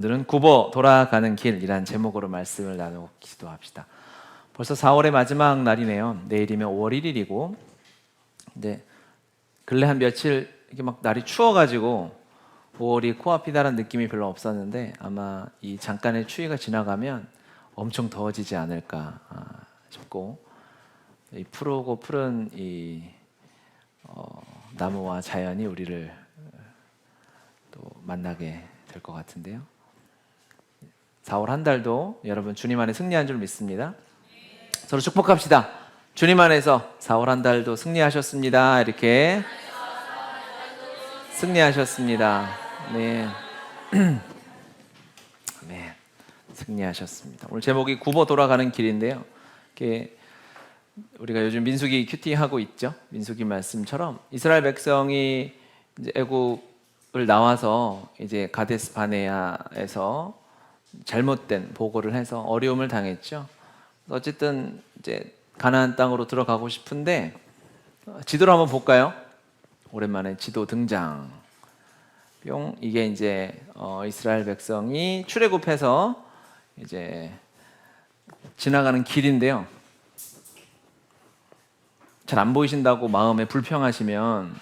오늘은 굽어 돌아가는 길이란 제목으로 말씀을 나누고 기도합시다. 벌써 4월의 마지막 날이네요. 내일이면 5월 1일이고, 근데 근래 한 며칠 이렇게 막 날이 추워가지고 5월이 코앞이다라는 느낌이 별로 없었는데 아마 이 잠깐의 추위가 지나가면 엄청 더워지지 않을까 싶고, 이 푸르고 푸른 이 나무와 자연이 우리를 또 만나게 될 것 같은데요. 4월 한 달도 여러분 주님 안에 승리한 줄 믿습니다. 서로 축복합시다. 주님 안에서 4월 한 달도 승리하셨습니다. 이렇게 승리하셨습니다. 네. 네. 승리하셨습니다. 오늘 제목이 굽어 돌아가는 길인데요. 이렇게 우리가 요즘 민수기 큐티 하고 있죠. 민수기 말씀처럼 이스라엘 백성이 이제 애굽을 나와서 이제 가데스 바네아에서 잘못된 보고를 해서 어려움을 당했죠. 어쨌든 이제 가나안 땅으로 들어가고 싶은데 지도를 한번 볼까요? 오랜만에 지도 등장. 뿅. 이게 이제 이스라엘 백성이 출애굽해서 이제 지나가는 길인데요. 잘 안 보이신다고 마음에 불평하시면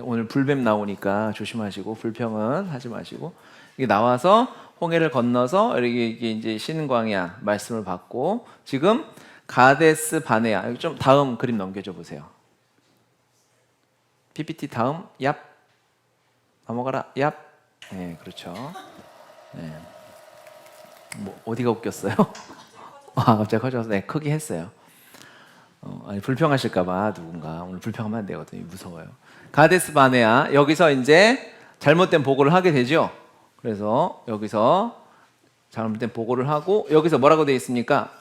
오늘 불뱀 나오니까 조심하시고 불평은 하지 마시고 이게 나와서 홍해를 건너서 이렇게 이제 신광야 말씀을 받고 지금 가데스 바네아. 여기 좀 다음 그림 넘겨줘 보세요. PPT 다음. 얍. 넘어가라. 얍. 네, 그렇죠. 네. 뭐 어디가 웃겼어요? 갑자기 커져서 네, 크게 했어요. 아니 불평하실까봐 누군가 오늘 불평하면 안 되거든요. 무서워요. 가데스 바네아. 여기서 이제 잘못된 보고를 하게 되죠. 그래서 여기서 잘못된 보고를 하고 여기서 뭐라고 되어 있습니까?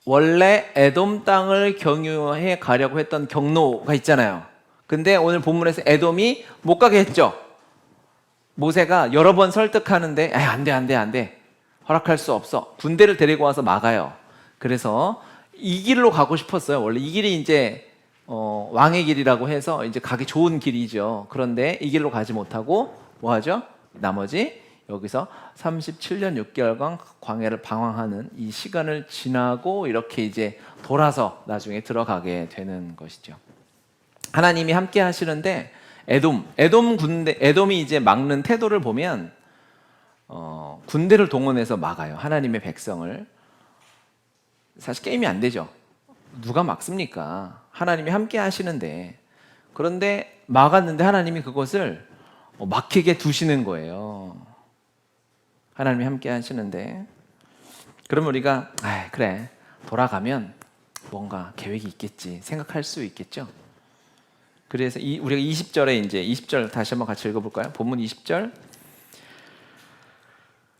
원래 에돔 땅을 경유해 가려고 했던 경로가 있잖아요. 근데 오늘 본문에서 에돔이 못 가게 했죠. 모세가 여러 번 설득하는데 안 돼. 허락할 수 없어. 군대를 데리고 와서 막아요. 그래서 이 길로 가고 싶었어요. 원래 이 길이 이제 왕의 길이라고 해서 이제 가기 좋은 길이죠. 그런데 이 길로 가지 못하고 뭐 하죠? 나머지 여기서 37년 6개월간 광야를 방황하는 이 시간을 지나고 이렇게 이제 돌아서 나중에 들어가게 되는 것이죠. 하나님이 함께 하시는데 에돔이 이제 막는 태도를 보면 군대를 동원해서 막아요. 하나님의 백성을. 사실 게임이 안 되죠. 누가 막습니까? 하나님이 함께 하시는데. 그런데 막았는데 하나님이 그것을 막히게 두시는 거예요. 하나님이 함께 하시는데 그러면 우리가 그래 돌아가면 뭔가 계획이 있겠지 생각할 수 있겠죠. 그래서 우리가 20절에 이제 20절 다시 한번 같이 읽어볼까요? 본문 20절.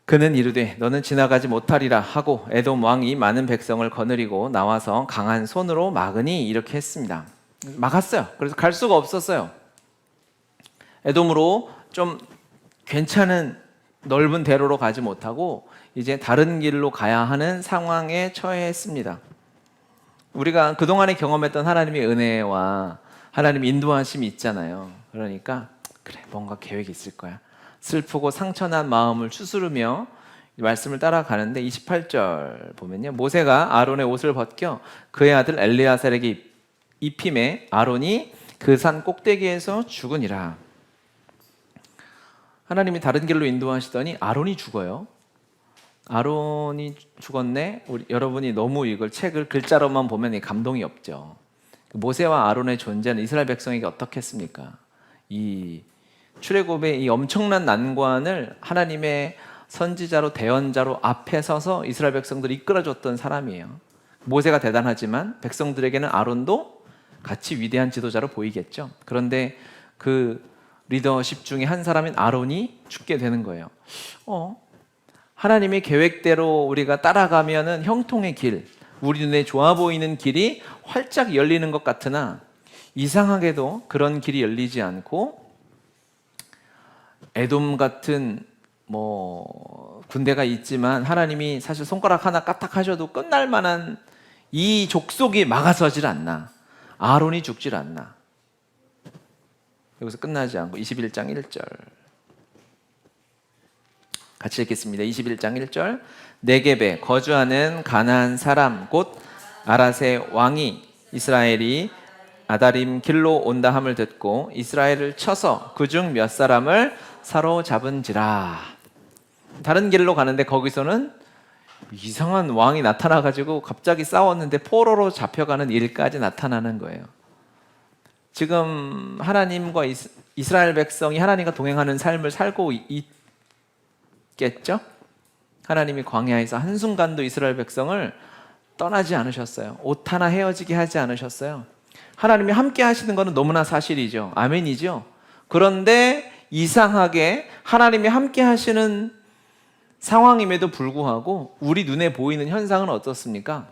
그는 이르되 너는 지나가지 못하리라 하고 에돔 왕이 많은 백성을 거느리고 나와서 강한 손으로 막으니 이렇게 했습니다. 막았어요. 그래서 갈 수가 없었어요. 에돔으로 좀 괜찮은 넓은 대로로 가지 못하고 이제 다른 길로 가야 하는 상황에 처했습니다. 우리가 그동안에 경험했던 하나님의 은혜와 하나님의 인도하심이 있잖아요. 그러니까 그래 뭔가 계획이 있을 거야. 슬프고 상처난 마음을 추스르며 말씀을 따라가는데 28절 보면요. 모세가 아론의 옷을 벗겨 그의 아들 엘리아살에게 입힘에 아론이 그 산 꼭대기에서 죽으니라. 하나님이 다른 길로 인도하시더니 아론이 죽어요. 아론이 죽었네. 여러분이 너무 이걸 책을 글자로만 보면 감동이 없죠. 모세와 아론의 존재는 이스라엘 백성에게 어떻겠습니까? 이 출애굽의 이 엄청난 난관을 하나님의 선지자로 대언자로 앞에 서서 이스라엘 백성들을 이끌어줬던 사람이에요. 모세가 대단하지만 백성들에게는 아론도 같이 위대한 지도자로 보이겠죠. 그런데 그 리더십 중에 한 사람인 아론이 죽게 되는 거예요. 하나님의 계획대로 우리가 따라가면은 형통의 길, 우리 눈에 좋아 보이는 길이 활짝 열리는 것 같으나 이상하게도 그런 길이 열리지 않고 에돔 같은 군대가 있지만 하나님이 사실 손가락 하나 까딱하셔도 끝날 만한 이 족속이 막아서질 않나. 아론이 죽질 않나. 여기서 끝나지 않고 21장 1절 같이 읽겠습니다. 21장 1절. 네겝에 거주하는 가나안 사람 곧 아랏의 왕이 이스라엘이 아다림 길로 온다 함을 듣고 이스라엘을 쳐서 그중 몇 사람을 사로잡은지라. 다른 길로 가는데 거기서는 이상한 왕이 나타나가지고 갑자기 싸웠는데 포로로 잡혀가는 일까지 나타나는 거예요. 지금 하나님과 이스라엘 백성이 하나님과 동행하는 삶을 살고 있겠죠? 하나님이 광야에서 한순간도 이스라엘 백성을 떠나지 않으셨어요. 옷 하나 헤어지게 하지 않으셨어요. 하나님이 함께 하시는 것은 너무나 사실이죠. 아멘이죠. 그런데 이상하게 하나님이 함께 하시는 상황임에도 불구하고 우리 눈에 보이는 현상은 어떻습니까?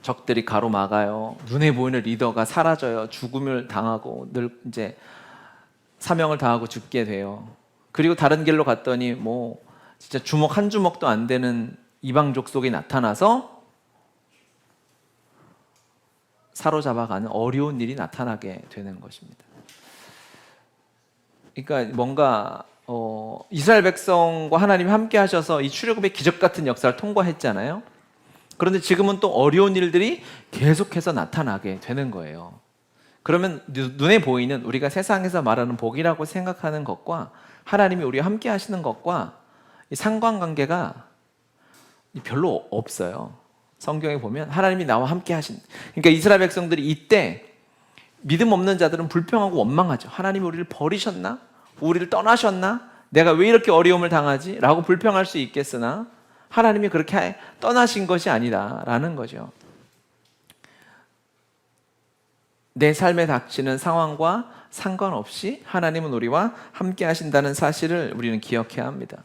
적들이 가로막아요. 눈에 보이는 리더가 사라져요. 죽음을 당하고 늘 이제 사명을 다하고 죽게 돼요. 그리고 다른 길로 갔더니 뭐 진짜 주먹 한 주먹도 안 되는 이방 족속이 나타나서 사로잡아가는 어려운 일이 나타나게 되는 것입니다. 그러니까 뭔가 이스라엘 백성과 하나님이 함께 하셔서 이 출애굽의 기적 같은 역사를 통과했잖아요. 그런데 지금은 또 어려운 일들이 계속해서 나타나게 되는 거예요. 그러면 눈에 보이는 우리가 세상에서 말하는 복이라고 생각하는 것과 하나님이 우리와 함께 하시는 것과 상관관계가 별로 없어요. 성경에 보면 하나님이 나와 함께 하신, 그러니까 이스라엘 백성들이 이때 믿음 없는 자들은 불평하고 원망하죠. 하나님이 우리를 버리셨나? 우리를 떠나셨나? 내가 왜 이렇게 어려움을 당하지? 라고 불평할 수 있겠으나 하나님이 그렇게 떠나신 것이 아니다라는 거죠. 내 삶에 닥치는 상황과 상관없이 하나님은 우리와 함께 하신다는 사실을 우리는 기억해야 합니다.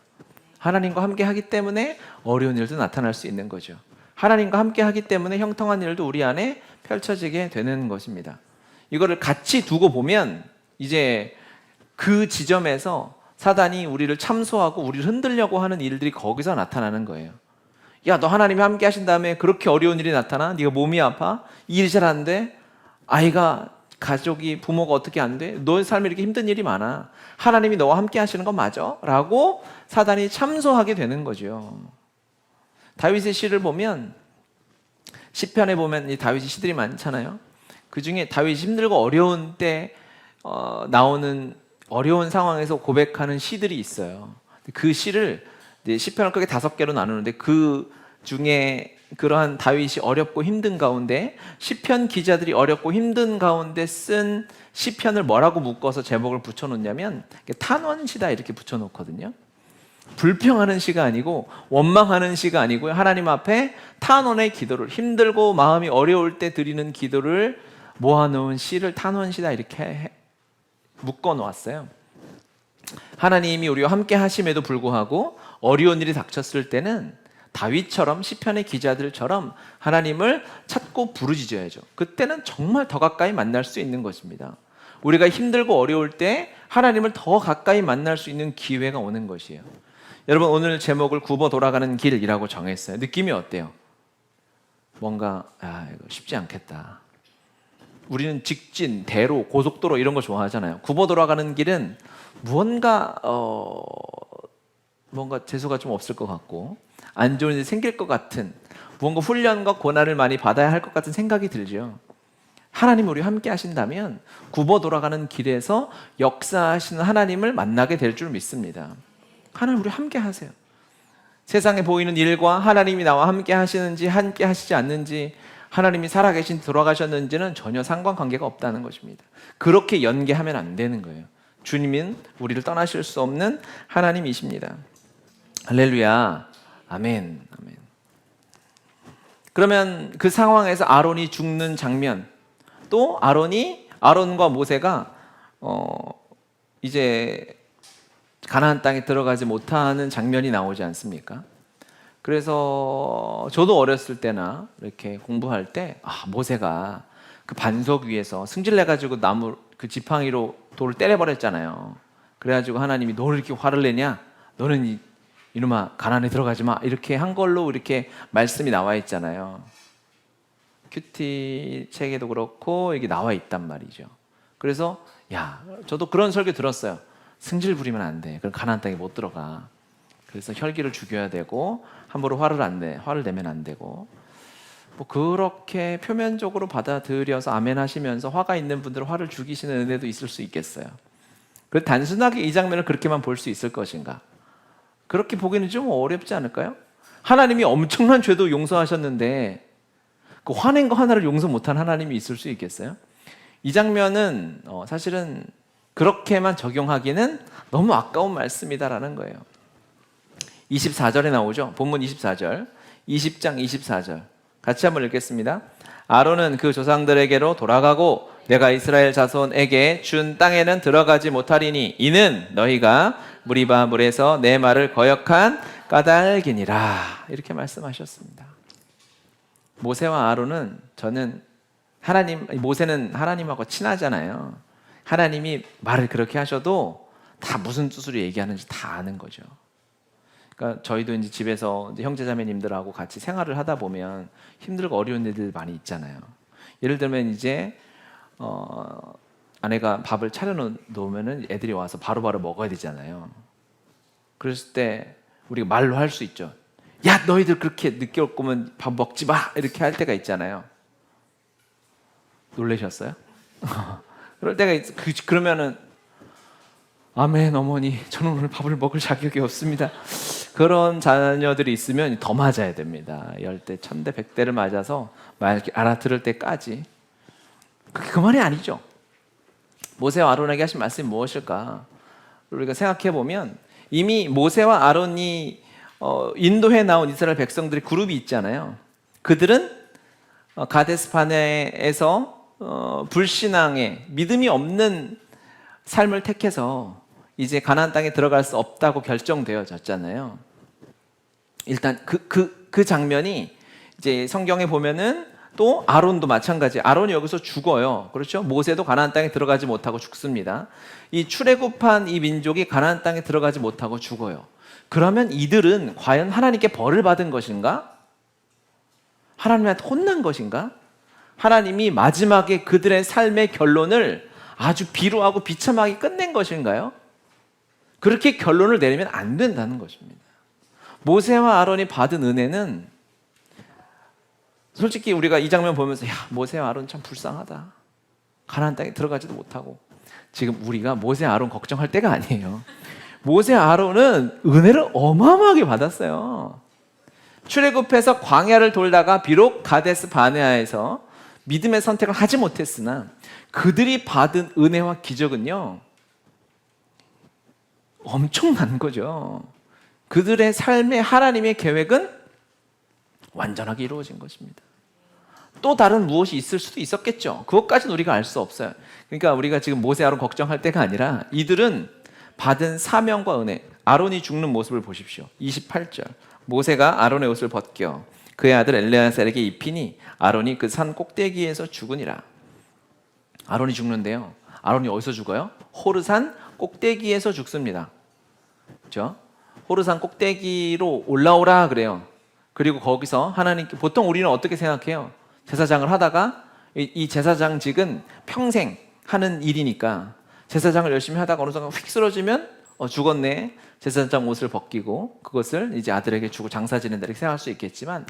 하나님과 함께 하기 때문에 어려운 일도 나타날 수 있는 거죠. 하나님과 함께 하기 때문에 형통한 일도 우리 안에 펼쳐지게 되는 것입니다. 이거를 같이 두고 보면 이제 그 지점에서 사단이 우리를 참소하고 우리를 흔들려고 하는 일들이 거기서 나타나는 거예요. 야, 너 하나님이 함께 하신 다음에 그렇게 어려운 일이 나타나? 네가 몸이 아파? 일이 잘 안 돼? 아이가, 가족이, 부모가 어떻게 안 돼? 너의 삶에 이렇게 힘든 일이 많아. 하나님이 너와 함께 하시는 건 맞아? 라고 사단이 참소하게 되는 거죠. 다윗의 시를 보면, 시편에 보면 이 다윗의 시들이 많잖아요. 그 중에 다윗이 힘들고 어려운 때 나오는 어려운 상황에서 고백하는 시들이 있어요. 그 시를 시편을 크게 5개로 나누는데 그 중에 그러한 다윗이 어렵고 힘든 가운데 시편 기자들이 어렵고 힘든 가운데 쓴 시편을 뭐라고 묶어서 제목을 붙여놓냐면 탄원시다 이렇게 붙여놓거든요. 불평하는 시가 아니고 원망하는 시가 아니고요. 하나님 앞에 탄원의 기도를, 힘들고 마음이 어려울 때 드리는 기도를 모아놓은 시를 탄원시다 이렇게 묶어놓았어요. 하나님이 우리와 함께 하심에도 불구하고 어려운 일이 닥쳤을 때는 다윗처럼 시편의 기자들처럼 하나님을 찾고 부르짖어야죠. 그때는 정말 더 가까이 만날 수 있는 것입니다. 우리가 힘들고 어려울 때 하나님을 더 가까이 만날 수 있는 기회가 오는 것이에요. 여러분, 오늘 제목을 굽어 돌아가는 길이라고 정했어요. 느낌이 어때요? 뭔가 이거 쉽지 않겠다. 우리는 직진, 대로, 고속도로 이런 거 좋아하잖아요. 굽어 돌아가는 길은 뭔가 재수가 좀 없을 것 같고 안 좋은 일이 생길 것 같은, 무언가 훈련과 고난을 많이 받아야 할 것 같은 생각이 들죠. 하나님 우리와 함께 하신다면 굽어 돌아가는 길에서 역사하시는 하나님을 만나게 될 줄 믿습니다. 하나님 우리와 함께 하세요. 세상에 보이는 일과 하나님이 나와 함께 하시는지 함께 하시지 않는지, 하나님이 살아계신 돌아가셨는지는 전혀 상관관계가 없다는 것입니다. 그렇게 연계하면 안 되는 거예요. 주님은 우리를 떠나실 수 없는 하나님이십니다. 할렐루야. 아멘. 아멘. 그러면 그 상황에서 아론이 죽는 장면, 또 아론과 모세가 이제 가나안 땅에 들어가지 못하는 장면이 나오지 않습니까? 그래서 저도 어렸을 때나 이렇게 공부할 때 모세가 그 반석 위에서 승질내가지고 나무 그 지팡이로 돌을 때려버렸잖아요. 그래가지고 하나님이 너를 이렇게 화를 내냐? 너는 이놈아 가나안에 들어가지 마. 이렇게 한 걸로 이렇게 말씀이 나와 있잖아요. 큐티 책에도 그렇고 이게 나와 있단 말이죠. 그래서 저도 그런 설교 들었어요. 승질 부리면 안 돼. 그럼 가나안 땅에 못 들어가. 그래서 혈기를 죽여야 되고 함부로 화를 내면 안 되고, 뭐 그렇게 표면적으로 받아들여서 아멘 하시면서 화가 있는 분들은 화를 죽이시는 은혜도 있을 수 있겠어요. 그 단순하게 이 장면을 그렇게만 볼 수 있을 것인가? 그렇게 보기는 좀 어렵지 않을까요? 하나님이 엄청난 죄도 용서하셨는데 그 화낸 거 하나를 용서 못한 하나님이 있을 수 있겠어요? 이 장면은 사실은 그렇게만 적용하기는 너무 아까운 말씀이다라는 거예요. 24절에 나오죠. 본문 24절, 20장 24절 같이 한번 읽겠습니다. 아론은 그 조상들에게로 돌아가고 내가 이스라엘 자손에게 준 땅에는 들어가지 못하리니 이는 너희가 무리바 물에서 내 말을 거역한 까닭이니라. 이렇게 말씀하셨습니다. 모세와 아론은 모세는 하나님하고 친하잖아요. 하나님이 말을 그렇게 하셔도 다 무슨 뜻으로 얘기하는지 다 아는 거죠. 그러니까 저희도 이제 집에서 이제 형제자매님들하고 같이 생활을 하다 보면 힘들고 어려운 일들 많이 있잖아요. 예를 들면 이제 아내가 밥을 차려 놓으면은 애들이 와서 바로바로 먹어야 되잖아요. 그랬을 때 우리가 말로 할 수 있죠. 야, 너희들 그렇게 늦게 올 거면 밥 먹지 마, 이렇게 할 때가 있잖아요. 놀라셨어요? 그럴 때가 그러면은 아멘 어머니, 저는 오늘 밥을 먹을 자격이 없습니다. 그런 자녀들이 있으면 더 맞아야 됩니다. 10대, 1000대, 100대를 맞아서 알아들을 때까지. 그 말이 아니죠. 모세와 아론에게 하신 말씀이 무엇일까? 우리가 생각해 보면 이미 모세와 아론이 인도에 나온 이스라엘 백성들의 그룹이 있잖아요. 그들은 가데스 바네에서 불신앙의 믿음이 없는 삶을 택해서 이제 가나안 땅에 들어갈 수 없다고 결정되어졌잖아요. 일단 그 장면이 이제 성경에 보면은 또 아론도 마찬가지. 아론이 여기서 죽어요. 그렇죠? 모세도 가나안 땅에 들어가지 못하고 죽습니다. 이 출애굽한 이 민족이 가나안 땅에 들어가지 못하고 죽어요. 그러면 이들은 과연 하나님께 벌을 받은 것인가? 하나님한테 혼난 것인가? 하나님이 마지막에 그들의 삶의 결론을 아주 비루하고 비참하게 끝낸 것인가요? 그렇게 결론을 내리면 안 된다는 것입니다. 모세와 아론이 받은 은혜는 솔직히 우리가 이 장면 보면서 야, 모세와 아론 참 불쌍하다. 가나안 땅에 들어가지도 못하고. 지금 우리가 모세 아론 걱정할 때가 아니에요. 모세 아론은 은혜를 어마어마하게 받았어요. 출애굽해서 광야를 돌다가 비록 가데스 바네아에서 믿음의 선택을 하지 못했으나 그들이 받은 은혜와 기적은요 엄청난 거죠. 그들의 삶의 하나님의 계획은 완전하게 이루어진 것입니다. 또 다른 무엇이 있을 수도 있었겠죠. 그것까지는 우리가 알 수 없어요. 그러니까 우리가 지금 모세 아론 걱정할 때가 아니라 이들은 받은 사명과 은혜, 아론이 죽는 모습을 보십시오. 28절 모세가 아론의 옷을 벗겨 그의 아들 엘레아살에게 입히니 아론이 그 산 꼭대기에서 죽으니라. 아론이 죽는데요. 아론이 어디서 죽어요? 호르산 꼭대기에서 죽습니다. 그렇죠? 호르산 꼭대기로 올라오라 그래요. 그리고 거기서 하나님께, 보통 우리는 어떻게 생각해요? 제사장을 하다가 이 제사장직은 평생 하는 일이니까 제사장을 열심히 하다가 어느 순간 휙 쓰러지면 죽었네. 제사장 옷을 벗기고 그것을 이제 아들에게 주고 장사 지낸다 이렇게 생각할 수 있겠지만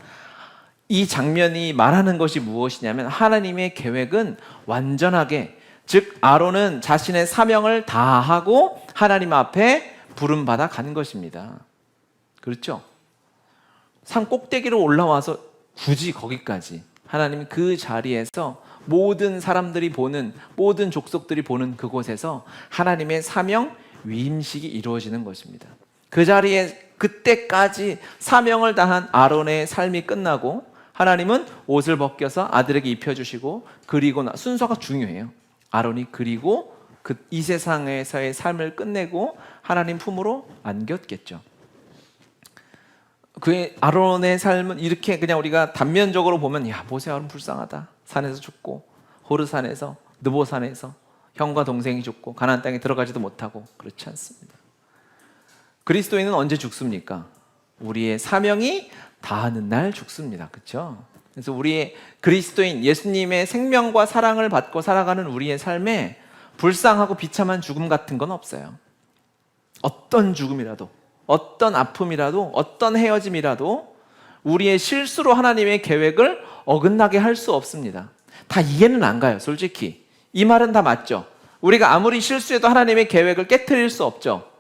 이 장면이 말하는 것이 무엇이냐면 하나님의 계획은 완전하게, 즉 아론은 자신의 사명을 다하고 하나님 앞에 부름받아 간 것입니다. 그렇죠? 산 꼭대기로 올라와서 굳이 거기까지 하나님이 그 자리에서 모든 사람들이 보는, 모든 족속들이 보는 그곳에서 하나님의 사명 위임식이 이루어지는 것입니다. 그 자리에 그때까지 사명을 다한 아론의 삶이 끝나고 하나님은 옷을 벗겨서 아들에게 입혀주시고, 그리고 순서가 중요해요. 아론이 그리고 이 세상에서의 삶을 끝내고 하나님 품으로 안겼겠죠. 그의 아론의 삶은 이렇게 그냥 우리가 단면적으로 보면 야, 모세 아론 불쌍하다. 산에서 죽고 호르산에서 느보산에서 형과 동생이 죽고 가나안 땅에 들어가지도 못하고. 그렇지 않습니다. 그리스도인은 언제 죽습니까? 우리의 사명이 다하는 날 죽습니다. 그렇죠? 그래서 우리의 그리스도인 예수님의 생명과 사랑을 받고 살아가는 우리의 삶에 불쌍하고 비참한 죽음 같은 건 없어요. 어떤 죽음이라도 어떤 아픔이라도, 어떤 헤어짐이라도 우리의 실수로 하나님의 계획을 어긋나게 할 수 없습니다. 다 이해는 안 가요, 솔직히. 이 말은 다 맞죠? 우리가 아무리 실수해도 하나님의 계획을 깨트릴 수 없죠?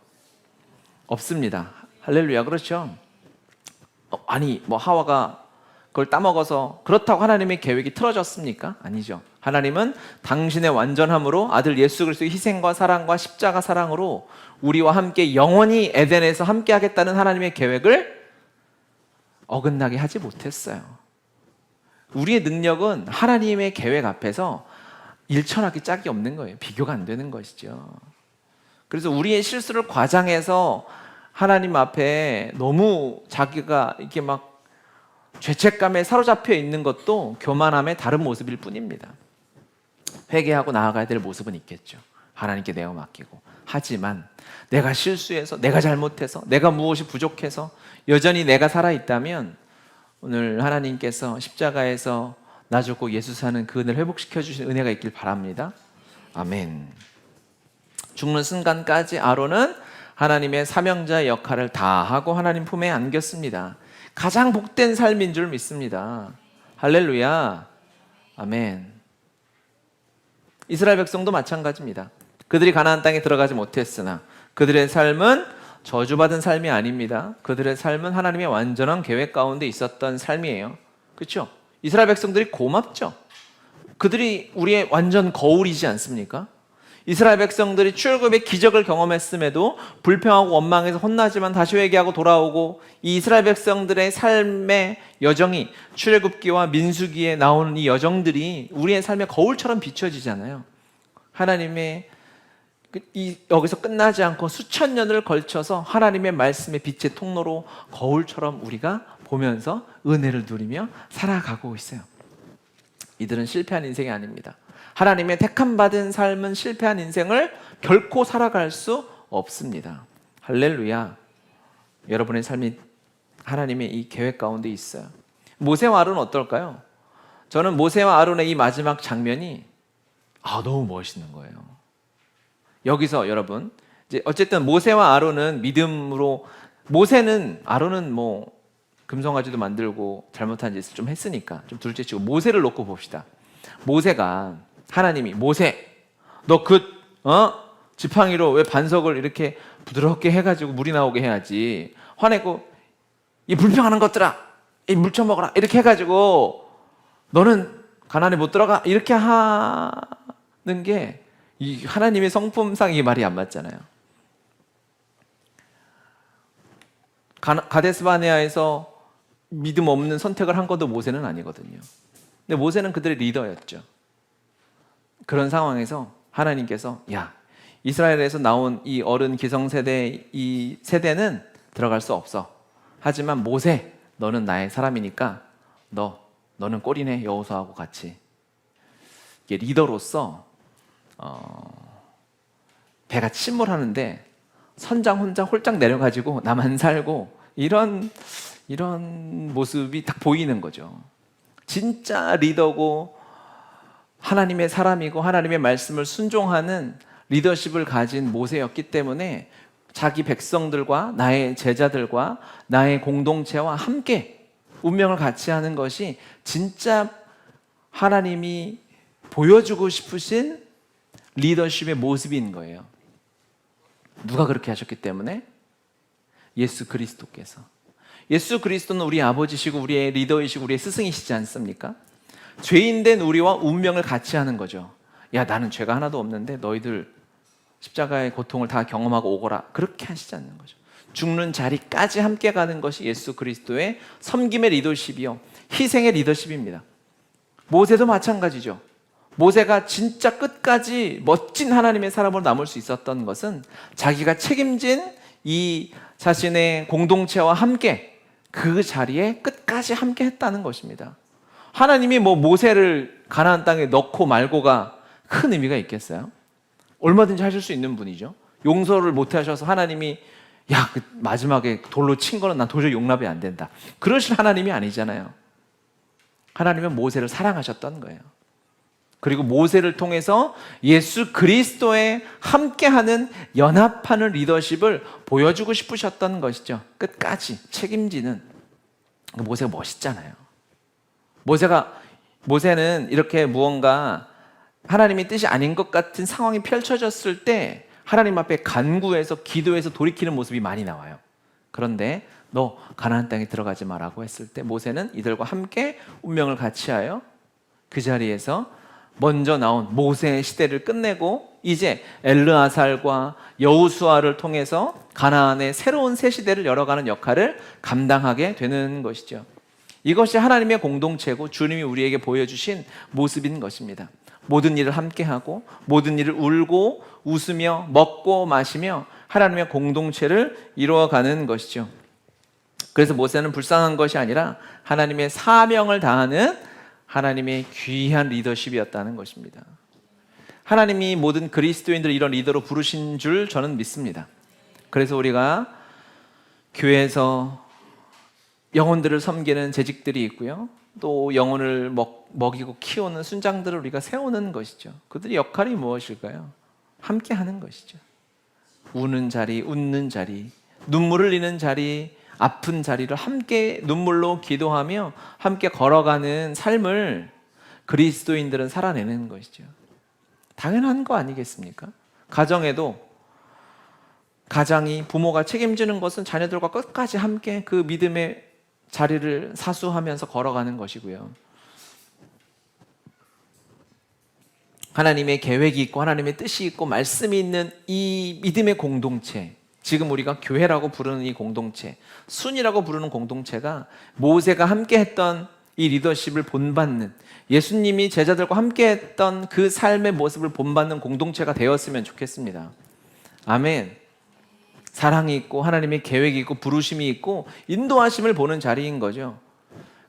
없습니다. 할렐루야, 그렇죠? 아니, 하와가 그걸 따먹어서 그렇다고 하나님의 계획이 틀어졌습니까? 아니죠. 하나님은 당신의 완전함으로 아들 예수 그리스도의 희생과 사랑과 십자가 사랑으로 우리와 함께 영원히 에덴에서 함께 하겠다는 하나님의 계획을 어긋나게 하지 못했어요. 우리의 능력은 하나님의 계획 앞에서 일천하게 짝이 없는 거예요. 비교가 안 되는 것이죠. 그래서 우리의 실수를 과장해서 하나님 앞에 너무 자기가 이렇게 막 죄책감에 사로잡혀 있는 것도 교만함의 다른 모습일 뿐입니다. 회개하고 나아가야 될 모습은 있겠죠. 하나님께 내어 맡기고. 하지만 내가 실수해서, 내가 잘못해서, 내가 무엇이 부족해서 여전히 내가 살아있다면 오늘 하나님께서 십자가에서 나 죽고 예수 사는 그 은혜를 회복시켜 주신 은혜가 있길 바랍니다. 아멘. 죽는 순간까지 아론은 하나님의 사명자의 역할을 다 하고 하나님 품에 안겼습니다. 가장 복된 삶인 줄 믿습니다. 할렐루야. 아멘. 이스라엘 백성도 마찬가지입니다. 그들이 가나안 땅에 들어가지 못했으나 그들의 삶은 저주받은 삶이 아닙니다. 그들의 삶은 하나님의 완전한 계획 가운데 있었던 삶이에요. 그렇죠? 이스라엘 백성들이 고맙죠. 그들이 우리의 완전 거울이지 않습니까? 이스라엘 백성들이 출애굽의 기적을 경험했음에도 불평하고 원망해서 혼나지만 다시 회개하고 돌아오고, 이 이스라엘 백성들의 삶의 여정이 출애굽기와 민수기에 나오는 이 여정들이 우리의 삶의 거울처럼 비춰지잖아요. 하나님의 여기서 끝나지 않고 수천 년을 걸쳐서 하나님의 말씀의 빛의 통로로 거울처럼 우리가 보면서 은혜를 누리며 살아가고 있어요. 이들은 실패한 인생이 아닙니다. 하나님의 택함받은 삶은 실패한 인생을 결코 살아갈 수 없습니다. 할렐루야. 여러분의 삶이 하나님의 이 계획 가운데 있어요. 모세와 아론은 어떨까요? 저는 모세와 아론의 이 마지막 장면이 너무 멋있는 거예요. 여기서 여러분, 이제 어쨌든 모세와 아론은 믿음으로, 아론은 금송아지도 만들고 잘못한 짓을 좀 했으니까 좀 둘째치고 모세를 놓고 봅시다. 모세가 하나님이 모세, 너 지팡이로 왜 반석을 이렇게 부드럽게 해가지고 물이 나오게 해야지, 화내고 이 불평하는 것들아, 이 물 처먹어라 이렇게 해가지고 너는 가나안에 못 들어가, 이렇게 하는 게 이 하나님의 성품상 이 말이 안 맞잖아요. 가데스바네아에서 믿음 없는 선택을 한 것도 모세는 아니거든요. 근데 모세는 그들의 리더였죠. 그런 상황에서 하나님께서 이스라엘에서 나온 이 어른 기성세대, 이 세대는 들어갈 수 없어. 하지만 모세, 너는 나의 사람이니까 너는 꼬리네, 여호수아하고 같이. 이게 리더로서 배가 침몰하는데 선장 혼자 홀짝 내려가지고 나만 살고, 이런 모습이 딱 보이는 거죠. 진짜 리더고 하나님의 사람이고 하나님의 말씀을 순종하는 리더십을 가진 모세였기 때문에 자기 백성들과 나의 제자들과 나의 공동체와 함께 운명을 같이 하는 것이 진짜 하나님이 보여주고 싶으신 리더십의 모습인 거예요. 누가 그렇게 하셨기 때문에? 예수 그리스도께서. 예수 그리스도는 우리 아버지시고 우리의 리더이시고 우리의 스승이시지 않습니까? 죄인된 우리와 운명을 같이 하는 거죠. 나는 죄가 하나도 없는데 너희들 십자가의 고통을 다 경험하고 오거라, 그렇게 하시지 않는 거죠. 죽는 자리까지 함께 가는 것이 예수 그리스도의 섬김의 리더십이요, 희생의 리더십입니다. 모세도 마찬가지죠. 모세가 진짜 끝까지 멋진 하나님의 사람으로 남을 수 있었던 것은 자기가 책임진 이 자신의 공동체와 함께 그 자리에 끝까지 함께 했다는 것입니다. 하나님이 모세를 가나안 땅에 넣고 말고가 큰 의미가 있겠어요? 얼마든지 하실 수 있는 분이죠. 용서를 못 하셔서 하나님이 그 마지막에 돌로 친 거는 난 도저히 용납이 안 된다, 그러실 하나님이 아니잖아요. 하나님은 모세를 사랑하셨던 거예요. 그리고 모세를 통해서 예수 그리스도에 함께하는 연합하는 리더십을 보여주고 싶으셨던 것이죠. 끝까지 책임지는. 모세가 멋있잖아요. 모세는 이렇게 무언가 하나님의 뜻이 아닌 것 같은 상황이 펼쳐졌을 때 하나님 앞에 간구해서 기도해서 돌이키는 모습이 많이 나와요. 그런데 너 가나안 땅에 들어가지 마라고 했을 때 모세는 이들과 함께 운명을 같이하여 그 자리에서 먼저 나온 모세의 시대를 끝내고 이제 엘르아살과 여호수아를 통해서 가나안의 새로운 새 시대를 열어가는 역할을 감당하게 되는 것이죠. 이것이 하나님의 공동체고 주님이 우리에게 보여주신 모습인 것입니다. 모든 일을 함께하고 모든 일을 울고 웃으며 먹고 마시며 하나님의 공동체를 이루어가는 것이죠. 그래서 모세는 불쌍한 것이 아니라 하나님의 사명을 다하는 하나님의 귀한 리더십이었다는 것입니다. 하나님이 모든 그리스도인들을 이런 리더로 부르신 줄 저는 믿습니다. 그래서 우리가 교회에서 영혼들을 섬기는 재직들이 있고요. 또 영혼을 먹이고 키우는 순장들을 우리가 세우는 것이죠. 그들의 역할이 무엇일까요? 함께 하는 것이죠. 우는 자리, 웃는 자리, 눈물을 흘리는 자리, 아픈 자리를 함께 눈물로 기도하며 함께 걸어가는 삶을 그리스도인들은 살아내는 것이죠. 당연한 거 아니겠습니까? 가정에도 가장이 부모가 책임지는 것은 자녀들과 끝까지 함께 그 믿음의 자리를 사수하면서 걸어가는 것이고요. 하나님의 계획이 있고 하나님의 뜻이 있고 말씀이 있는 이 믿음의 공동체, 지금 우리가 교회라고 부르는 이 공동체, 순이라고 부르는 공동체가 모세가 함께 했던 이 리더십을 본받는, 예수님이 제자들과 함께 했던 그 삶의 모습을 본받는 공동체가 되었으면 좋겠습니다. 아멘. 사랑이 있고 하나님의 계획이 있고 부르심이 있고 인도하심을 보는 자리인 거죠.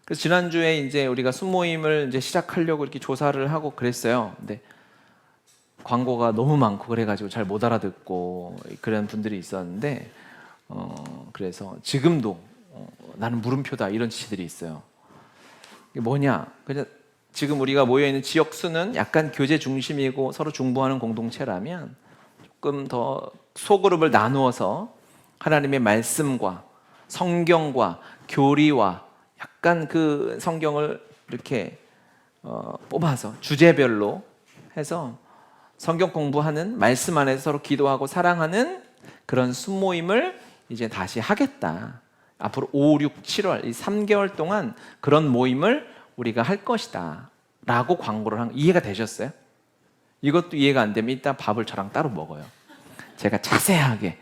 그래서 지난주에 이제 우리가 순모임을 이제 시작하려고 이렇게 조사를 하고 그랬어요. 근데 광고가 너무 많고 그래가지고 잘 못 알아듣고 그런 분들이 있었는데 그래서 지금도 나는 물음표다 이런 지시들이 있어요. 이게 뭐냐? 그냥 지금 우리가 모여 있는 지역 수는 약간 교제 중심이고 서로 중보하는 공동체라면 조금 더 소그룹을 나누어서 하나님의 말씀과 성경과 교리와 약간 그 성경을 이렇게 뽑아서 주제별로 해서 성경 공부하는 말씀 안에서 서로 기도하고 사랑하는 그런 순모임을 이제 다시 하겠다. 앞으로 5, 6, 7월 이 3개월 동안 그런 모임을 우리가 할 것이다 라고 광고를 한, 이해가 되셨어요? 이것도 이해가 안 되면 이따 밥을 저랑 따로 먹어요. 제가 자세하게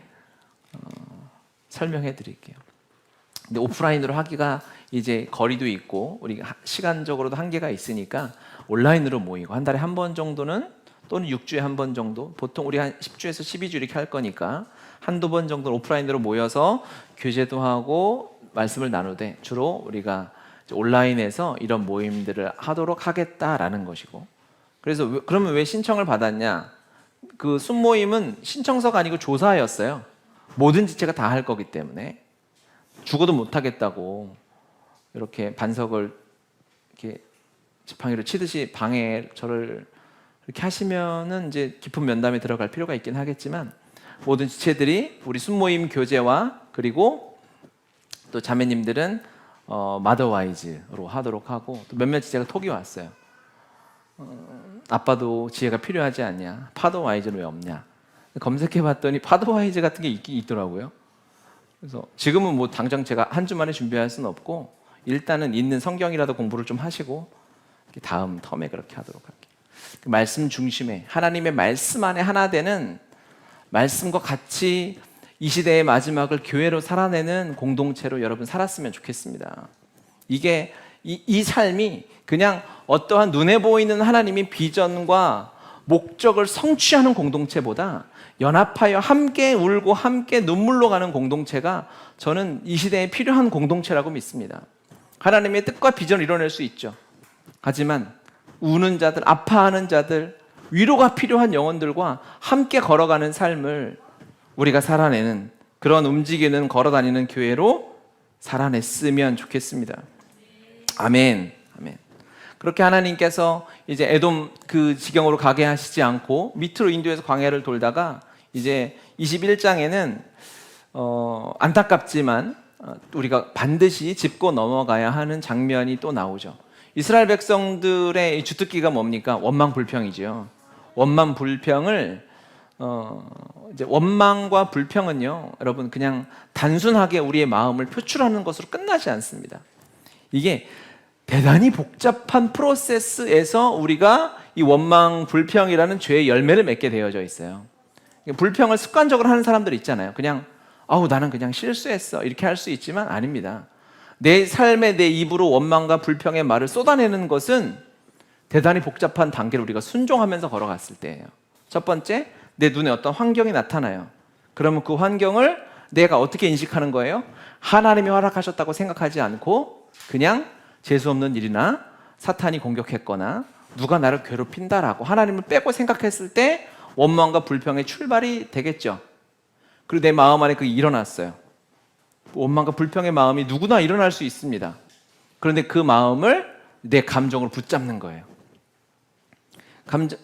설명해 드릴게요. 근데 오프라인으로 하기가 이제 거리도 있고 우리가 시간적으로도 한계가 있으니까 온라인으로 모이고 한 달에 한 번 정도는 또는 6주에 한 번 정도, 보통 우리 한 10주에서 12주 이렇게 할 거니까 한두 번 정도는 오프라인으로 모여서 교제도 하고 말씀을 나누되 주로 우리가 온라인에서 이런 모임들을 하도록 하겠다라는 것이고, 그래서 그러면 왜 신청을 받았냐? 그 순모임은 신청서가 아니고 조사였어요. 뭐든지 제가 다 할 거기 때문에 죽어도 못 하겠다고 이렇게 반석을 이렇게 지팡이를 치듯이 방해 저를 이렇게 하시면은 이제 깊은 면담에 들어갈 필요가 있긴 하겠지만 모든 지체들이 우리 순모임 교제와 그리고 또 자매님들은 마더와이즈로 하도록 하고 또 몇몇 지체가 톡이 왔어요. 아빠도 지혜가 필요하지 않냐? 파더와이즈는 왜 없냐? 검색해봤더니 파더와이즈 같은 게 있긴 있더라고요. 그래서 지금은 뭐 당장 제가 한 주 만에 준비할 수는 없고 일단은 있는 성경이라도 공부를 좀 하시고 다음 텀에 그렇게 하도록 할게요. 말씀 중심에 하나님의 말씀 안에 하나 되는, 말씀과 같이 이 시대의 마지막을 교회로 살아내는 공동체로 여러분 살았으면 좋겠습니다. 이게 이 삶이 그냥 어떠한 눈에 보이는 하나님의 비전과 목적을 성취하는 공동체보다 연합하여 함께 울고 함께 눈물로 가는 공동체가 저는 이 시대에 필요한 공동체라고 믿습니다. 하나님의 뜻과 비전을 이뤄낼 수 있죠. 하지만 우는 자들, 아파하는 자들, 위로가 필요한 영혼들과 함께 걸어가는 삶을 우리가 살아내는, 그런 움직이는 걸어다니는 교회로 살아냈으면 좋겠습니다. 아멘. 아멘. 그렇게 하나님께서 이제 에돔 그 지경으로 가게 하시지 않고 밑으로 인도해서 광야를 돌다가 이제 21장에는 안타깝지만 우리가 반드시 짚고 넘어가야 하는 장면이 또 나오죠. 이스라엘 백성들의 주특기가 뭡니까? 원망불평이죠. 원망불평을 이제 원망과 불평은요, 여러분 그냥 단순하게 우리의 마음을 표출하는 것으로 끝나지 않습니다. 이게 대단히 복잡한 프로세스에서 우리가 이 원망 불평이라는 죄의 열매를 맺게 되어져 있어요. 불평을 습관적으로 하는 사람들 있잖아요. 그냥 아우 나는 그냥 실수했어 이렇게 할 수 있지만 아닙니다. 내 삶에 내 입으로 원망과 불평의 말을 쏟아내는 것은 대단히 복잡한 단계를 우리가 순종하면서 걸어갔을 때예요. 첫 번째, 내 눈에 어떤 환경이 나타나요. 그러면 그 환경을 내가 어떻게 인식하는 거예요? 하나님이 허락하셨다고 생각하지 않고 그냥 재수없는 일이나 사탄이 공격했거나 누가 나를 괴롭힌다라고 하나님을 빼고 생각했을 때 원망과 불평의 출발이 되겠죠. 그리고 내 마음 안에 그게 일어났어요. 원망과 불평의 마음이 누구나 일어날 수 있습니다. 그런데 그 마음을 내 감정으로 붙잡는 거예요.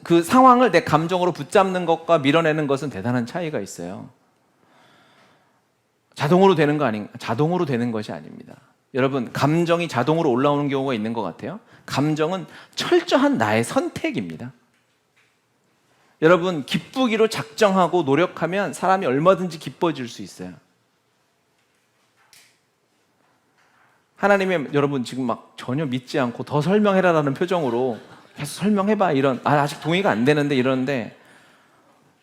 그 상황을 내 감정으로 붙잡는 것과 밀어내는 것은 대단한 차이가 있어요. 자동으로 되는 것이 아닙니다. 여러분, 감정이 자동으로 올라오는 경우가 있는 것 같아요. 감정은 철저한 나의 선택입니다. 여러분, 기쁘기로 작정하고 노력하면 사람이 얼마든지 기뻐질 수 있어요. 하나님의 여러분 지금 막 전혀 믿지 않고 더 설명해라라는 표정으로 계속 설명해봐 이런 아직 동의가 안 되는데 이러는데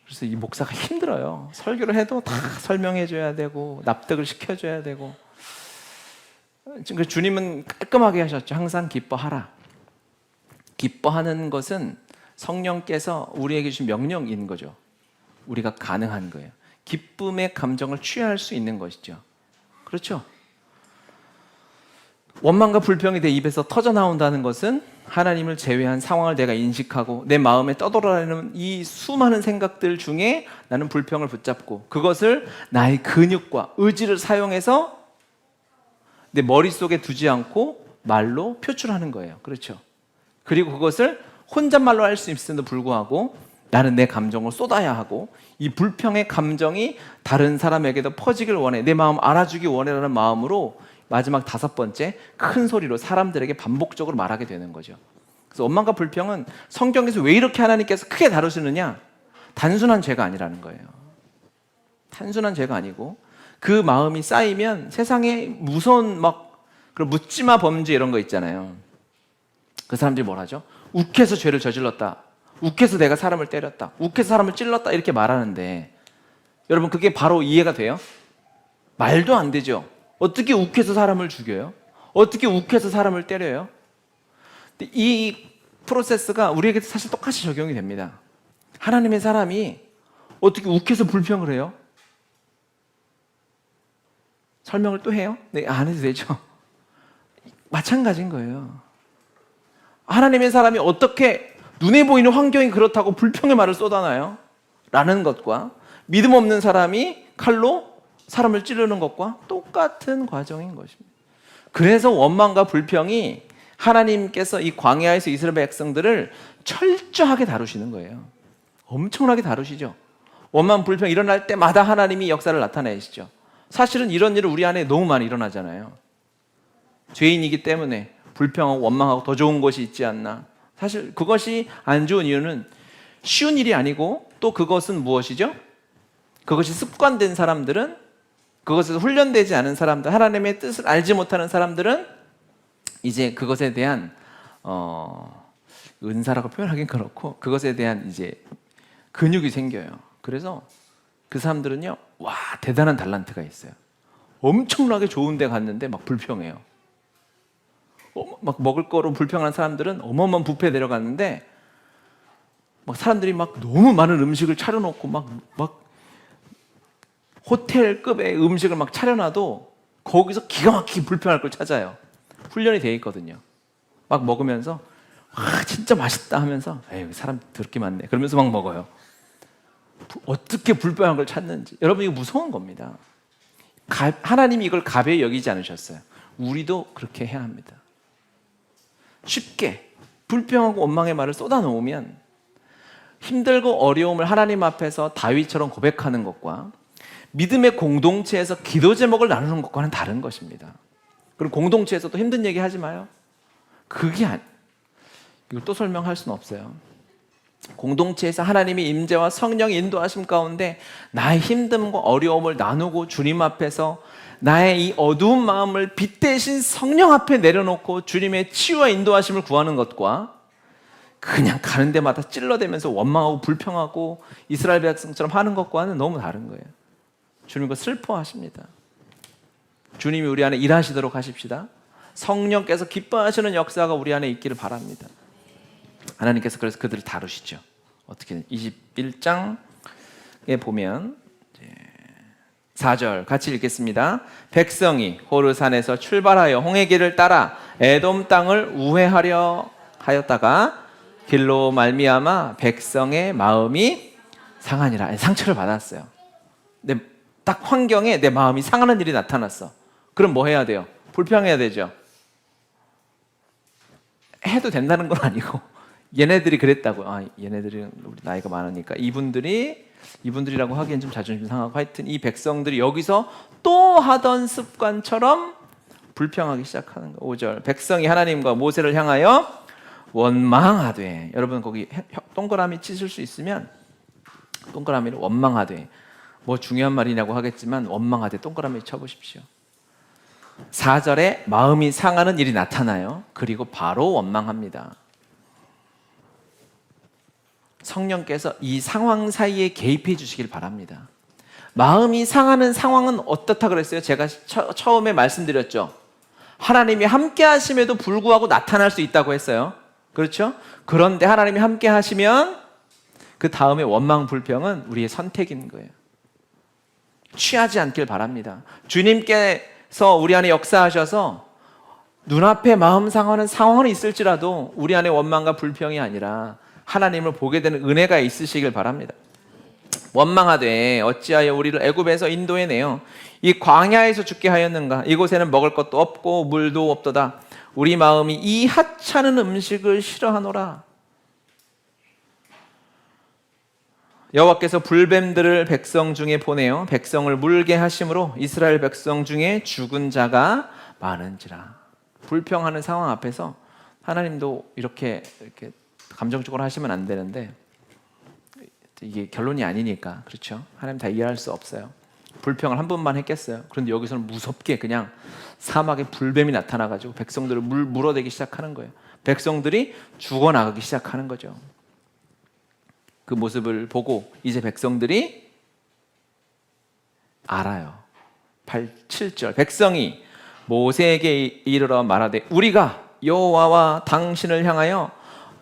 그래서 이 목사가 힘들어요. 설교를 해도 다 설명해줘야 되고 납득을 시켜줘야 되고 지금 주님은 깔끔하게 하셨죠. 항상 기뻐하라. 기뻐하는 것은 성령께서 우리에게 주신 명령인 거죠. 우리가 가능한 거예요. 기쁨의 감정을 취할 수 있는 것이죠. 그렇죠? 원망과 불평이 내 입에서 터져 나온다는 것은 하나님을 제외한 상황을 내가 인식하고 내 마음에 떠돌아다니는 이 수많은 생각들 중에 나는 불평을 붙잡고 그것을 나의 근육과 의지를 사용해서 내 머릿속에 두지 않고 말로 표출하는 거예요. 그렇죠? 그리고 그것을 혼잣말로 할 수 있음에도 불구하고 나는 내 감정을 쏟아야 하고 이 불평의 감정이 다른 사람에게도 퍼지길 원해, 내 마음 알아주기 원해라는 마음으로 마지막 5번째, 큰 소리로 사람들에게 반복적으로 말하게 되는 거죠. 그래서 원망과 불평은 성경에서 왜 이렇게 하나님께서 크게 다루시느냐? 단순한 죄가 아니라는 거예요. 단순한 죄가 아니고 그 마음이 쌓이면 세상에 무서운 그런 묻지마 범죄 이런 거 있잖아요. 그 사람들이 뭘 하죠? 욱해서 죄를 저질렀다, 욱해서 내가 사람을 때렸다, 욱해서 사람을 찔렀다 이렇게 말하는데 여러분 그게 바로 이해가 돼요? 말도 안 되죠. 어떻게 욱해서 사람을 죽여요? 어떻게 욱해서 사람을 때려요? 근데 이 프로세스가 우리에게 사실 똑같이 적용이 됩니다. 하나님의 사람이 어떻게 욱해서 불평을 해요? 설명을 또 해요? 네, 안 해도 되죠. 마찬가지인 거예요. 하나님의 사람이 어떻게 눈에 보이는 환경이 그렇다고 불평의 말을 쏟아나요? 라는 것과 믿음 없는 사람이 칼로 사람을 찌르는 것과 똑같은 과정인 것입니다. 그래서 원망과 불평이 하나님께서 이 광야에서 이스라엘 백성들을 철저하게 다루시는 거예요. 엄청나게 다루시죠. 원망, 불평 일어날 때마다 하나님이 역사를 나타내시죠. 사실은 이런 일은 우리 안에 너무 많이 일어나잖아요. 죄인이기 때문에 불평하고 원망하고 더 좋은 것이 있지 않나. 사실 그것이 안 좋은 이유는 쉬운 일이 아니고 또 그것은 무엇이죠? 그것이 습관된 사람들은, 그것에서 훈련되지 않은 사람들, 하나님의 뜻을 알지 못하는 사람들은 이제 그것에 대한 은사라고 표현하긴 그렇고 그것에 대한 이제 근육이 생겨요. 그래서 그 사람들은요, 와, 대단한 달란트가 있어요. 엄청나게 좋은 데 갔는데 막 불평해요. 막 먹을 거로 불평하는 사람들은 어마어마한 뷔페 데려갔는데 막 사람들이 막 너무 많은 음식을 차려놓고 막 호텔급의 음식을 막 차려놔도 거기서 기가 막히게 불평할 걸 찾아요. 훈련이 돼 있거든요. 막 먹으면서 와 진짜 맛있다 하면서 에이 사람 더럽게 많네 그러면서 막 먹어요. 어떻게 불평한 걸 찾는지. 여러분 이거 무서운 겁니다. 하나님이 이걸 가벼이 여기지 않으셨어요. 우리도 그렇게 해야 합니다. 쉽게 불평하고 원망의 말을 쏟아놓으면 힘들고 어려움을 하나님 앞에서 다윗처럼 고백하는 것과 믿음의 공동체에서 기도 제목을 나누는 것과는 다른 것입니다. 그리고 공동체에서도 힘든 얘기 하지 마요. 이걸 또 설명할 수는 없어요. 공동체에서 하나님의 임재와 성령의 인도하심 가운데 나의 힘듦과 어려움을 나누고 주님 앞에서 나의 이 어두운 마음을 빛 대신 성령 앞에 내려놓고 주님의 치유와 인도하심을 구하는 것과 그냥 가는 데마다 찔러대면서 원망하고 불평하고 이스라엘 백성처럼 하는 것과는 너무 다른 거예요. 주님 그 슬퍼하십니다. 주님이 우리 안에 일하시도록 하십시다. 성령께서 기뻐하시는 역사가 우리 안에 있기를 바랍니다. 하나님께서 그래서 그들을 다루시죠. 어떻게 21장에 보면 4절 같이 읽겠습니다. 백성이 호르산에서 출발하여 홍해길을 따라 에돔 땅을 우회하려 하였다가 길로 말미암아 백성의 마음이 상하니라. 상처를 받았어요. 딱 환경에 내 마음이 상하는 일이 나타났어. 그럼 뭐 해야 돼요? 불평해야 되죠. 해도 된다는 건 아니고 얘네들이 그랬다고. 얘네들이 우리 나이가 많으니까 이분들이라고 하기엔 좀 자존심 상하고 하여튼 이 백성들이 여기서 또 하던 습관처럼 불평하기 시작하는 거. 5절 백성이 하나님과 모세를 향하여 원망하되, 여러분 거기 동그라미 치실 수 있으면 동그라미를 원망하되, 뭐 중요한 말이냐고 하겠지만 원망하되 동그라미 쳐보십시오. 4절에 마음이 상하는 일이 나타나요. 그리고 바로 원망합니다. 성령께서 이 상황 사이에 개입해 주시길 바랍니다. 마음이 상하는 상황은 어떻다 그랬어요? 제가 처음에 말씀드렸죠. 하나님이 함께 하심에도 불구하고 나타날 수 있다고 했어요. 그렇죠? 그런데 하나님이 함께 하시면 그 다음에 원망 불평은 우리의 선택인 거예요. 취하지 않길 바랍니다. 주님께서 우리 안에 역사하셔서 눈앞에 마음 상하는 상황은 있을지라도 우리 안에 원망과 불평이 아니라 하나님을 보게 되는 은혜가 있으시길 바랍니다. 원망하되 어찌하여 우리를 애굽에서 인도해내어 이 광야에서 죽게 하였는가? 이곳에는 먹을 것도 없고 물도 없도다. 우리 마음이 이 하찮은 음식을 싫어하노라. 여호와께서 불뱀들을 백성 중에 보내어 백성을 물게 하심으로 이스라엘 백성 중에 죽은 자가 많은지라. 불평하는 상황 앞에서 하나님도 이렇게 감정적으로 하시면 안 되는데 이게 결론이 아니니까, 그렇죠? 하나님 다 이해할 수 없어요. 불평을 한 번만 했겠어요. 그런데 여기서는 무섭게 그냥 사막에 불뱀이 나타나가지고 백성들을 물어대기 시작하는 거예요. 백성들이 죽어나가기 시작하는 거죠. 그 모습을 보고 이제 백성들이 알아요. 7절 백성이 모세에게 이르러 말하되 우리가 여호와와 당신을 향하여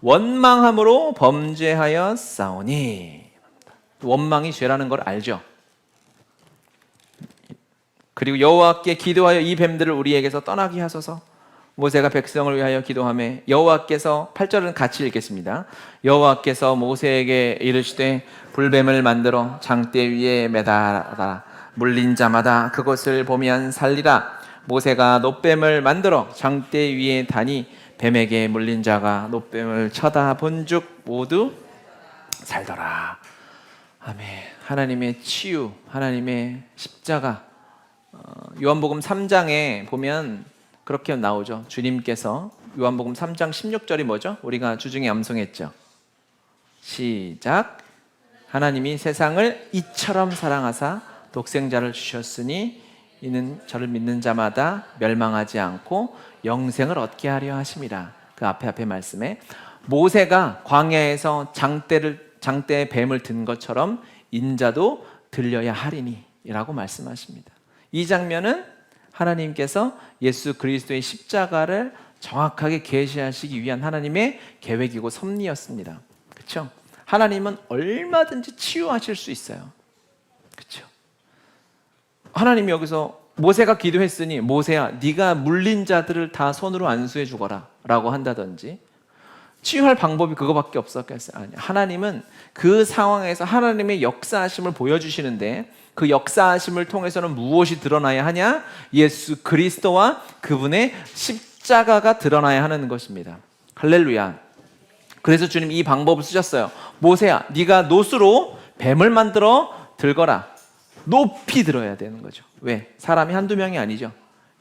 원망함으로 범죄하여 싸우니. 원망이 죄라는 걸 알죠. 그리고 여호와께 기도하여 이 뱀들을 우리에게서 떠나게 하소서. 모세가 백성을 위하여 기도하며 여호와께서, 8절은 같이 읽겠습니다. 여호와께서 모세에게 이르시되 불뱀을 만들어 장대 위에 매달아라. 물린 자마다 그것을 보면 살리라. 모세가 놋뱀을 만들어 장대 위에 다니 뱀에게 물린 자가 놋뱀을 쳐다본즉 모두 살더라. 아멘. 하나님의 치유, 하나님의 십자가. 요한복음 3장에 보면 그렇게 나오죠. 주님께서 요한복음 3장 16절이 뭐죠? 우리가 주중에 암송했죠. 시작. 하나님이 세상을 이처럼 사랑하사 독생자를 주셨으니 이는 저를 믿는 자마다 멸망하지 않고 영생을 얻게 하려 하심이라. 그 앞에 말씀에 모세가 광야에서 장대에 뱀을 든 것처럼 인자도 들려야 하리니 라고 말씀하십니다. 이 장면은 하나님께서 예수 그리스도의 십자가를 정확하게 계시하시기 위한 하나님의 계획이고 섭리였습니다. 그렇죠? 하나님은 얼마든지 치유하실 수 있어요. 그렇죠? 하나님이 여기서 모세가 기도했으니 모세야 네가 물린 자들을 다 손으로 안수해 주거라 라고 한다든지 치유할 방법이 그거밖에 없었겠어요? 아니, 하나님은 그 상황에서 하나님의 역사하심을 보여주시는데 그 역사하심을 통해서는 무엇이 드러나야 하냐? 예수 그리스도와 그분의 십자가가 드러나야 하는 것입니다. 할렐루야. 그래서 주님 이 방법을 쓰셨어요. 모세야, 네가 놋으로 뱀을 만들어 들거라. 높이 들어야 되는 거죠. 왜? 사람이 한두 명이 아니죠.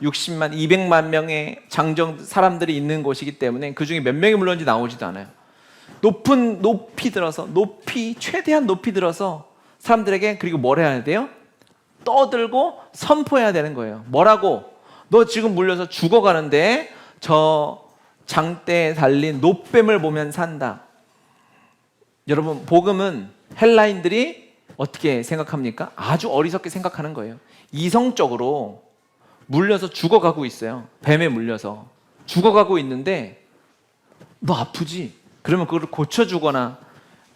60만, 200만 명의 장정 사람들이 있는 곳이기 때문에 그 중에 몇 명이 물론지 나오지도 않아요. 높이 들어서, 최대한 높이 들어서 사람들에게, 그리고 뭘 해야 돼요? 떠들고 선포해야 되는 거예요. 뭐라고? 너 지금 물려서 죽어가는데 저 장대에 달린 놋뱀을 보면 산다. 여러분, 복음은 헬라인들이 어떻게 생각합니까? 아주 어리석게 생각하는 거예요. 이성적으로 물려서 죽어가고 있어요. 뱀에 물려서 죽어가고 있는데 너 아프지? 그러면 그걸 고쳐주거나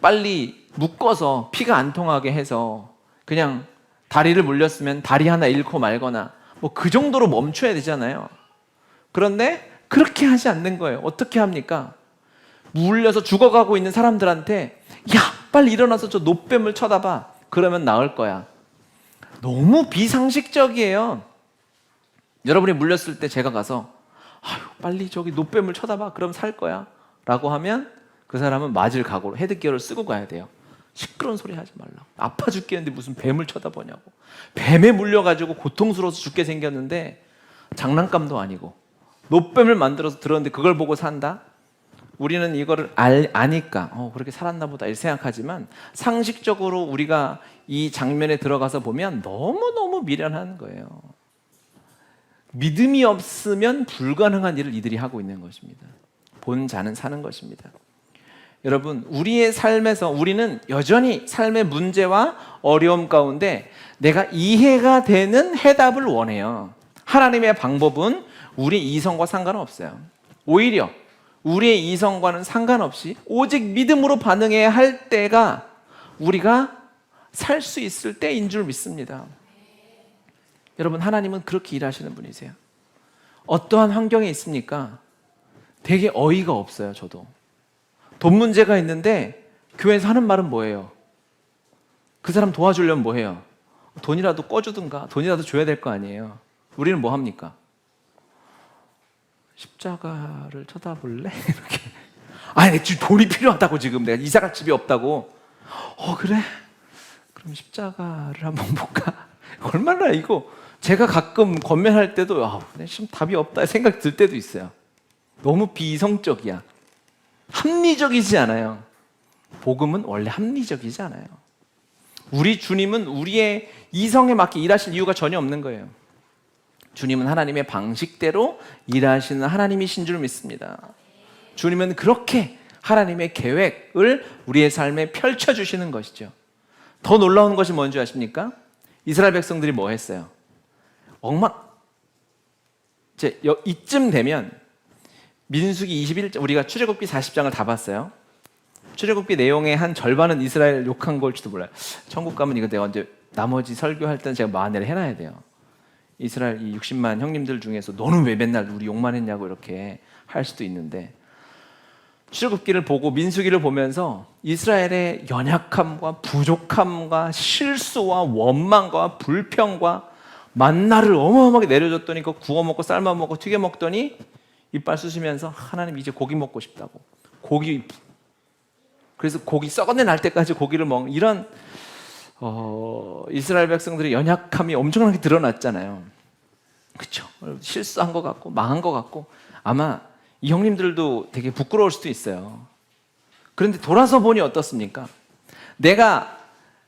빨리 묶어서 피가 안 통하게 해서 그냥 다리를 물렸으면 다리 하나 잃고 말거나 뭐 그 정도로 멈춰야 되잖아요. 그런데 그렇게 하지 않는 거예요. 어떻게 합니까? 물려서 죽어가고 있는 사람들한테 야, 빨리 일어나서 저 놋뱀을 쳐다봐. 그러면 나을 거야. 너무 비상식적이에요. 여러분이 물렸을 때 제가 가서 아유, 빨리 저기 놋뱀을 쳐다봐. 그럼 살 거야. 라고 하면 그 사람은 맞을 각오로 헤드기어를 쓰고 가야 돼요. 시끄러운 소리 하지 말라고. 아파 죽겠는데 무슨 뱀을 쳐다보냐고. 뱀에 물려가지고 고통스러워서 죽게 생겼는데 장난감도 아니고 놋뱀을 만들어서 들었는데 그걸 보고 산다? 우리는 이거를 아니까 그렇게 살았나 보다 이렇게 생각하지만 상식적으로 우리가 이 장면에 들어가서 보면 너무너무 미련한 거예요. 믿음이 없으면 불가능한 일을 이들이 하고 있는 것입니다. 본 자는 사는 것입니다. 여러분, 우리의 삶에서 우리는 여전히 삶의 문제와 어려움 가운데 내가 이해가 되는 해답을 원해요. 하나님의 방법은 우리 이성과 상관없어요. 오히려 우리의 이성과는 상관없이 오직 믿음으로 반응해야 할 때가 우리가 살 수 있을 때인 줄 믿습니다. 여러분, 하나님은 그렇게 일하시는 분이세요. 어떠한 환경에 있습니까? 되게 어이가 없어요. 저도 돈 문제가 있는데 교회에서 하는 말은 뭐예요? 그 사람 도와주려면 뭐해요? 돈이라도 꿔주든가 돈이라도 줘야 될 거 아니에요. 우리는 뭐 합니까? 십자가를 쳐다볼래? 이렇게. 아니, 지금 돈이 필요하다고. 지금 내가 이사갈 집이 없다고. 그래? 그럼 십자가를 한번 볼까? 얼마나 이거 제가 가끔 권면할 때도 지금 답이 없다 생각 들 때도 있어요. 너무 비이성적이야. 합리적이지 않아요. 복음은 원래 합리적이지 않아요. 우리 주님은 우리의 이성에 맞게 일하실 이유가 전혀 없는 거예요. 주님은 하나님의 방식대로 일하시는 하나님이신 줄 믿습니다. 주님은 그렇게 하나님의 계획을 우리의 삶에 펼쳐주시는 것이죠. 더 놀라운 것이 뭔지 아십니까? 이스라엘 백성들이 뭐 했어요? 이쯤 되면 민수기 21장, 우리가 출애굽기 40장을 다 봤어요. 출애굽기 내용의 한 절반은 이스라엘 욕한 걸지도 몰라요. 천국 가면 이거 내가 언제 나머지 설교할 때는 제가 만회를 해놔야 돼요. 이스라엘 이 60만 형님들 중에서 너는 왜 맨날 우리 욕만 했냐고 이렇게 할 수도 있는데, 출애굽기를 보고 민수기를 보면서 이스라엘의 연약함과 부족함과 실수와 원망과 불평과 만나를 어마어마하게 내려줬더니 그거 구워 먹고 삶아 먹고 튀겨 먹더니 이빨 쑤시면서 하나님 이제 고기 먹고 싶다고. 그래서 고기 썩어내 날 때까지 고기를 먹는 이런 이스라엘 백성들의 연약함이 엄청나게 드러났잖아요. 그렇죠? 실수한 것 같고 망한 것 같고 아마 이 형님들도 되게 부끄러울 수도 있어요. 그런데 돌아서 보니 어떻습니까? 내가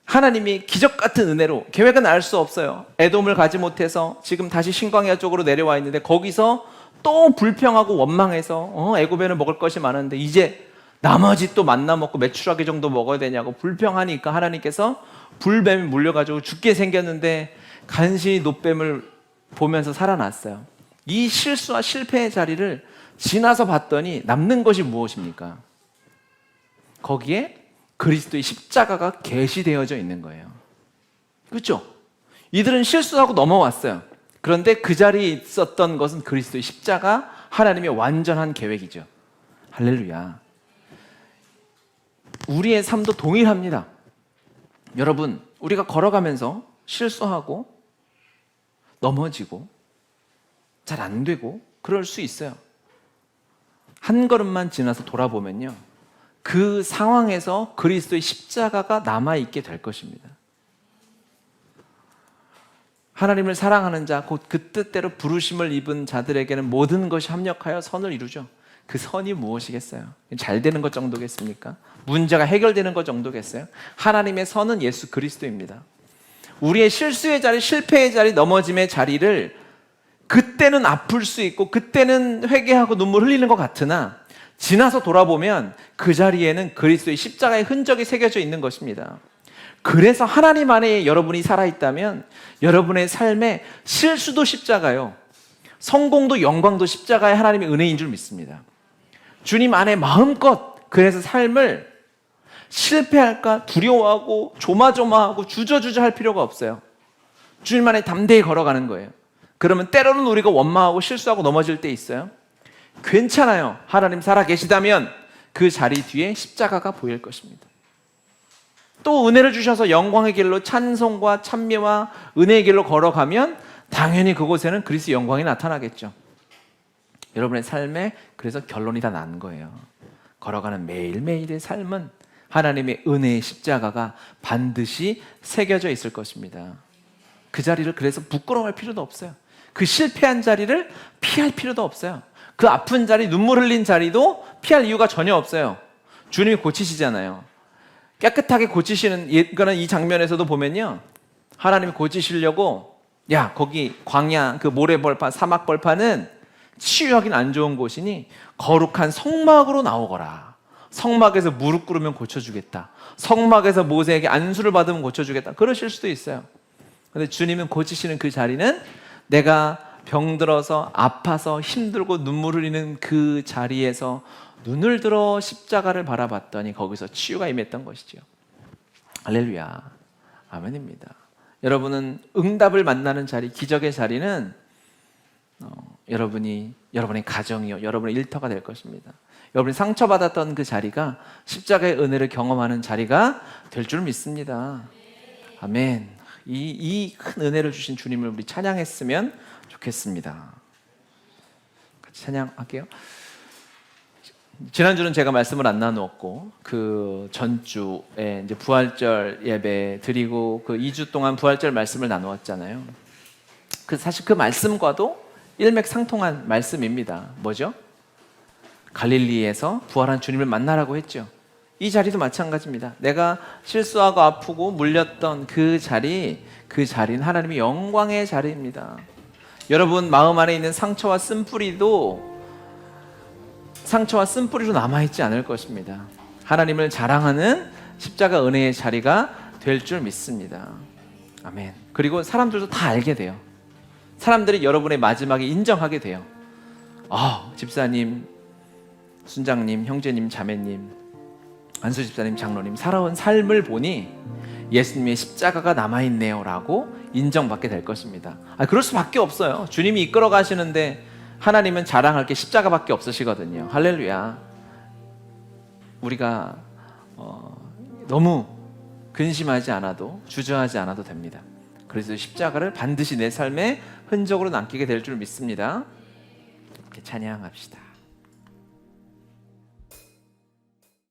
하나님이 기적 같은 은혜로, 계획은 알 수 없어요. 에돔을 가지 못해서 지금 다시 신광야 쪽으로 내려와 있는데 거기서 또 불평하고 원망해서 애굽에는 먹을 것이 많은데 이제 나머지 또 만나 먹고 메추라기 정도 먹어야 되냐고 불평하니까 하나님께서 불뱀이 물려가지고 죽게 생겼는데 간신히 놋뱀을 보면서 살아났어요. 이 실수와 실패의 자리를 지나서 봤더니 남는 것이 무엇입니까? 거기에 그리스도의 십자가가 계시되어져 있는 거예요. 그렇죠? 이들은 실수하고 넘어왔어요. 그런데 그 자리에 있었던 것은 그리스도의 십자가, 하나님의 완전한 계획이죠. 할렐루야. 우리의 삶도 동일합니다. 여러분, 우리가 걸어가면서 실수하고 넘어지고 잘 안 되고 그럴 수 있어요. 한 걸음만 지나서 돌아보면요, 그 상황에서 그리스도의 십자가가 남아있게 될 것입니다. 하나님을 사랑하는 자, 곧 그 뜻대로 부르심을 입은 자들에게는 모든 것이 합력하여 선을 이루죠. 그 선이 무엇이겠어요? 잘 되는 것 정도겠습니까? 문제가 해결되는 것 정도겠어요? 하나님의 선은 예수 그리스도입니다. 우리의 실수의 자리, 실패의 자리, 넘어짐의 자리를 그때는 아플 수 있고 그때는 회개하고 눈물 흘리는 것 같으나 지나서 돌아보면 그 자리에는 그리스도의 십자가의 흔적이 새겨져 있는 것입니다. 그래서 하나님 안에 여러분이 살아있다면 여러분의 삶에 실수도 십자가요, 성공도 영광도 십자가의 하나님의 은혜인 줄 믿습니다. 주님 안에 마음껏 그래서 삶을 실패할까 두려워하고 조마조마하고 주저주저 할 필요가 없어요. 주님 안에 담대히 걸어가는 거예요. 그러면 때로는 우리가 원망하고 실수하고 넘어질 때 있어요. 괜찮아요. 하나님 살아계시다면 그 자리 뒤에 십자가가 보일 것입니다. 또 은혜를 주셔서 영광의 길로 찬송과 찬미와 은혜의 길로 걸어가면 당연히 그곳에는 그리스도의 영광이 나타나겠죠. 여러분의 삶에 그래서 결론이 다 난 거예요. 걸어가는 매일매일의 삶은 하나님의 은혜의 십자가가 반드시 새겨져 있을 것입니다. 그 자리를 그래서 부끄러워할 필요도 없어요. 그 실패한 자리를 피할 필요도 없어요. 그 아픈 자리, 눈물 흘린 자리도 피할 이유가 전혀 없어요. 주님이 고치시잖아요. 깨끗하게 고치시는, 이거는 이 장면에서도 보면요, 하나님이 고치시려고 야, 거기 광야 그 모래벌판, 사막벌판은 치유하기는 안 좋은 곳이니 거룩한 성막으로 나오거라. 성막에서 무릎 꿇으면 고쳐주겠다. 성막에서 모세에게 안수를 받으면 고쳐주겠다. 그러실 수도 있어요. 근데 주님은 고치시는 그 자리는 내가 병들어서 아파서 힘들고 눈물 흘리는 그 자리에서 눈을 들어 십자가를 바라봤더니 거기서 치유가 임했던 것이죠. 할렐루야. 아멘입니다. 여러분은 응답을 만나는 자리, 기적의 자리는 여러분의 가정이요, 여러분의 일터가 될 것입니다. 여러분이 상처받았던 그 자리가 십자가의 은혜를 경험하는 자리가 될 줄 믿습니다. 아멘. 이 큰 은혜를 주신 주님을 우리 찬양했으면 좋겠습니다. 같이 찬양할게요. 지난주는 제가 말씀을 안 나누었고 그 전주에 이제 부활절 예배 드리고 그 2주 동안 부활절 말씀을 나누었잖아요. 사실 그 말씀과도 일맥상통한 말씀입니다. 뭐죠? 갈릴리에서 부활한 주님을 만나라고 했죠. 이 자리도 마찬가지입니다. 내가 실수하고 아프고 물렸던 그 자리는 하나님의 영광의 자리입니다. 여러분 마음 안에 있는 상처와 쓴뿌리로 남아있지 않을 것입니다. 하나님을 자랑하는 십자가 은혜의 자리가 될 줄 믿습니다. 아멘. 그리고 사람들도 다 알게 돼요. 사람들이 여러분의 마지막에 인정하게 돼요. 집사님, 순장님, 형제님, 자매님, 안수 집사님, 장로님 살아온 삶을 보니 예수님의 십자가가 남아있네요 라고 인정받게 될 것입니다. 그럴 수밖에 없어요. 주님이 이끌어 가시는데 하나님은 자랑할 게 십자가밖에 없으시거든요. 할렐루야. 우리가 너무 근심하지 않아도, 주저하지 않아도 됩니다. 그래서 십자가를 반드시 내 삶의 흔적으로 남기게 될 줄 믿습니다. 이렇게 찬양합시다.